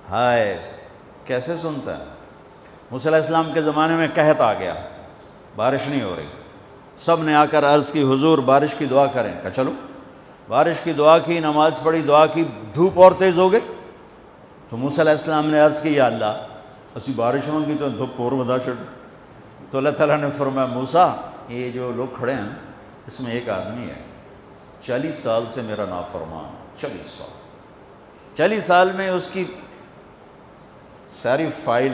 ہائے کیسے سنتا ہے؟ موسیٰ علیہ السلام کے زمانے میں قحط آ گیا، بارش نہیں ہو رہی، سب نے آ کر عرض کی حضور بارش کی دعا کریں، کہا چلو بارش کی دعا کی، نماز پڑھی، دعا کی، دھوپ اور تیز ہو گئی تو موسیٰ علیہ السلام نے عرض کی یا اللہ اسی بارش مانگی تو دھوپ اور ودا چھڑ، تو اللہ تعالیٰ نے فرمایا موسیٰ یہ جو لوگ کھڑے ہیں اس میں ایک آدمی ہے 40 سال سے میرا نافرمان، 40 سال میں اس کی ساری فائل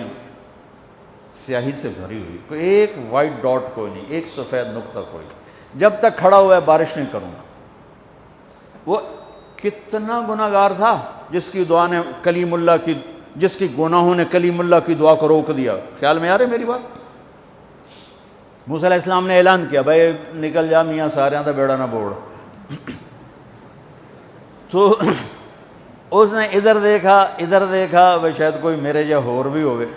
سیاہی سے بھری ہوئی، کوئی ایک وائٹ ڈاٹ کوئی نہیں، ایک سفید نقطہ کوئی، جب تک کھڑا ہوا ہے بارش نہیں کروں گا۔ وہ کتنا گناہگار تھا جس کی دعا نے کلیم اللہ کی، جس کی گناہوں نے کلیم اللہ کی دعا کو روک دیا۔ خیال میں آ رہے میری بات؟ موسیٰ علیہ السلام نے اعلان کیا بھائی نکل جا میاں ساریاں دا بیڑا نہ بوڑ۔ تو اس نے ادھر دیکھا وہ شاید کوئی میرے جا ہور بھی ہوئے،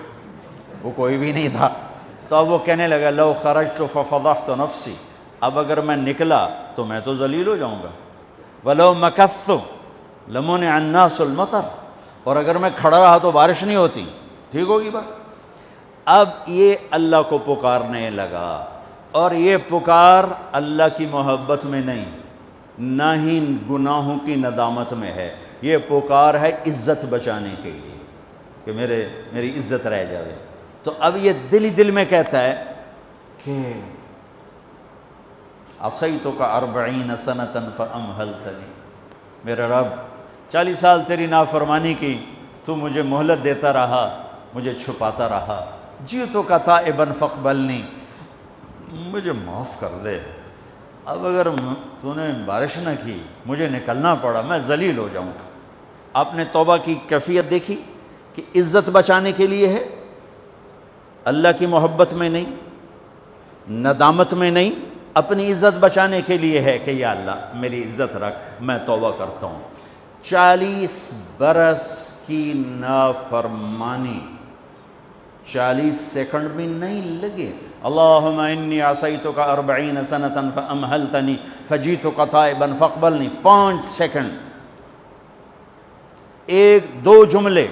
وہ کوئی بھی نہیں تھا، تو اب وہ کہنے لگا لو خرجت ففضحت نفسی، اب اگر میں نکلا تو میں تو ذلیل ہو جاؤں گا، ولو مکثت لمنع الناس المطر، اور اگر میں کھڑا رہا تو بارش نہیں ہوتی، ٹھیک ہوگی بات۔ اب یہ اللہ کو پکارنے لگا، اور یہ پکار اللہ کی محبت میں نہیں، نہ ہی گناہوں کی ندامت میں ہے، یہ پکار ہے عزت بچانے کے لیے کہ میری عزت رہ جائے۔ تو اب یہ دل ہی دل میں کہتا ہے کہ عصیتک 40 سنۃ فامہلتنی، میرے رب 40 سال تیری نافرمانی کی، تو مجھے مہلت دیتا رہا، مجھے چھپاتا رہا، جئتک تائبا فاقبلنی، مجھے معاف کر دے، اب اگر تو نے بارش نہ کی مجھے نکلنا پڑا میں ذلیل ہو جاؤں گا۔ آپ نے توبہ کی کیفیت دیکھی کہ عزت بچانے کے لیے ہے، اللہ کی محبت میں نہیں، ندامت میں نہیں، اپنی عزت بچانے کے لیے ہے کہ یا اللہ میری عزت رکھ، میں توبہ کرتا ہوں۔ 40 برس کی نافرمانی 40 سیکنڈ بھی نہیں لگے۔ اللہم انی عصیتک 40 سنۃ فامہلتنی فجئتک تائبا فاقبلنی، 5 سیکنڈ، 1-2 جملے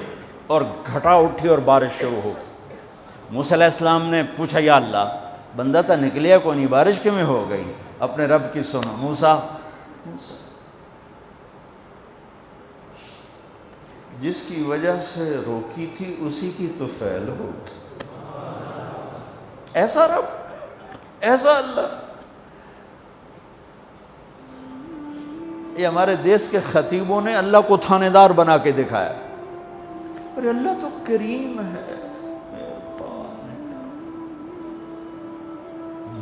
اور گھٹا اٹھی اور بارش شروع ہو گئی۔ موسیٰ علیہ السلام نے پوچھا یا اللہ بندہ تھا نکلیا کو نہیں، بارش کیوں میں ہو گئی؟ اپنے رب کی سنو، موسیٰ جس کی وجہ سے روکی تھی اسی کی تو فعل ہو، ایسا رب، ایسا اللہ۔ یہ ہمارے دیس کے خطیبوں نے اللہ کو تھانے دار بنا کے دکھایا، ارے اللہ تو کریم ہے۔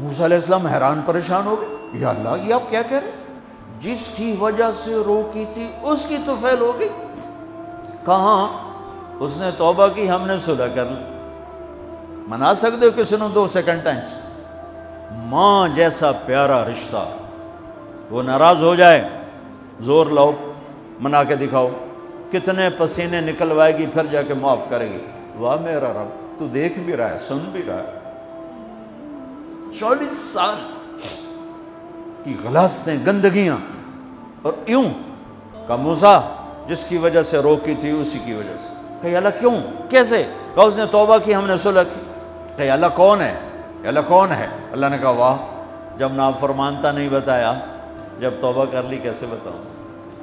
موسیٰ علیہ السلام حیران پریشان ہو گئے، یا اللہ یہ آپ کیا کہہ رہے ہیں؟ جس کی وجہ سے روکی تھی اس کی تو فعل ہو گئی۔ کہاں؟ اس نے توبہ کی، ہم نے صلح کر لی۔ منا سکتے ہو کسی نے 2 سیکنڈ ٹائم؟ ماں جیسا پیارا رشتہ، وہ ناراض ہو جائے زور لاؤ منا کے دکھاؤ، کتنے پسینے نکلوائے گی پھر جا کے معاف کرے گی۔ واہ میرا رب تو دیکھ بھی رہا ہے، سن بھی رہا ہے۔ 40 سال کی غلاظتیں، گندگیاں، اور یوں کہ موسیٰ جس کی وجہ سے روکی تھی اسی کی وجہ سے۔ کہ اللہ کیوں؟ کیسے؟ کہ اس نے توبہ کی، ہم نے صلح کی۔ کہ اللہ کون ہے؟ اللہ کون ہے؟ اللہ نے کہا واہ، جب نافرمانتا نہیں بتایا، جب توبہ کر لی کیسے بتاؤں؟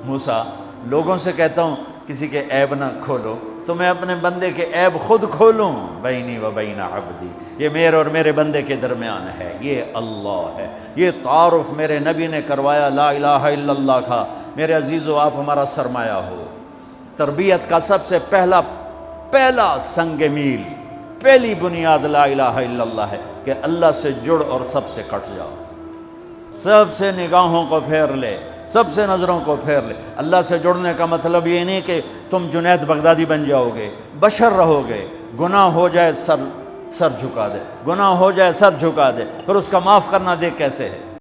موسیٰ لوگوں سے کہتا ہوں کسی کے عیب نہ کھولو، تو میں اپنے بندے کے عیب خود کھولوں؟ بینی و بین عبدی، یہ میرے اور میرے بندے کے درمیان ہے، یہ اللہ ہے۔ یہ تعارف میرے نبی نے کروایا لا الہ الا اللہ کا۔ میرے عزیزو آپ ہمارا سرمایہ ہو۔ تربیت کا سب سے پہلا سنگ میل، پہلی بنیاد لا الہ الا اللہ ہے کہ اللہ سے جڑ اور سب سے کٹ جاؤ، سب سے نگاہوں کو پھیر لے، سب سے نظروں کو پھیر لے۔ اللہ سے جڑنے کا مطلب یہ نہیں کہ تم جنید بغدادی بن جاؤ گے، بشر رہو گے، گناہ ہو جائے سر جھکا دے، گناہ ہو جائے سر جھکا دے، پھر اس کا معاف کرنا دیکھ کیسے ہے۔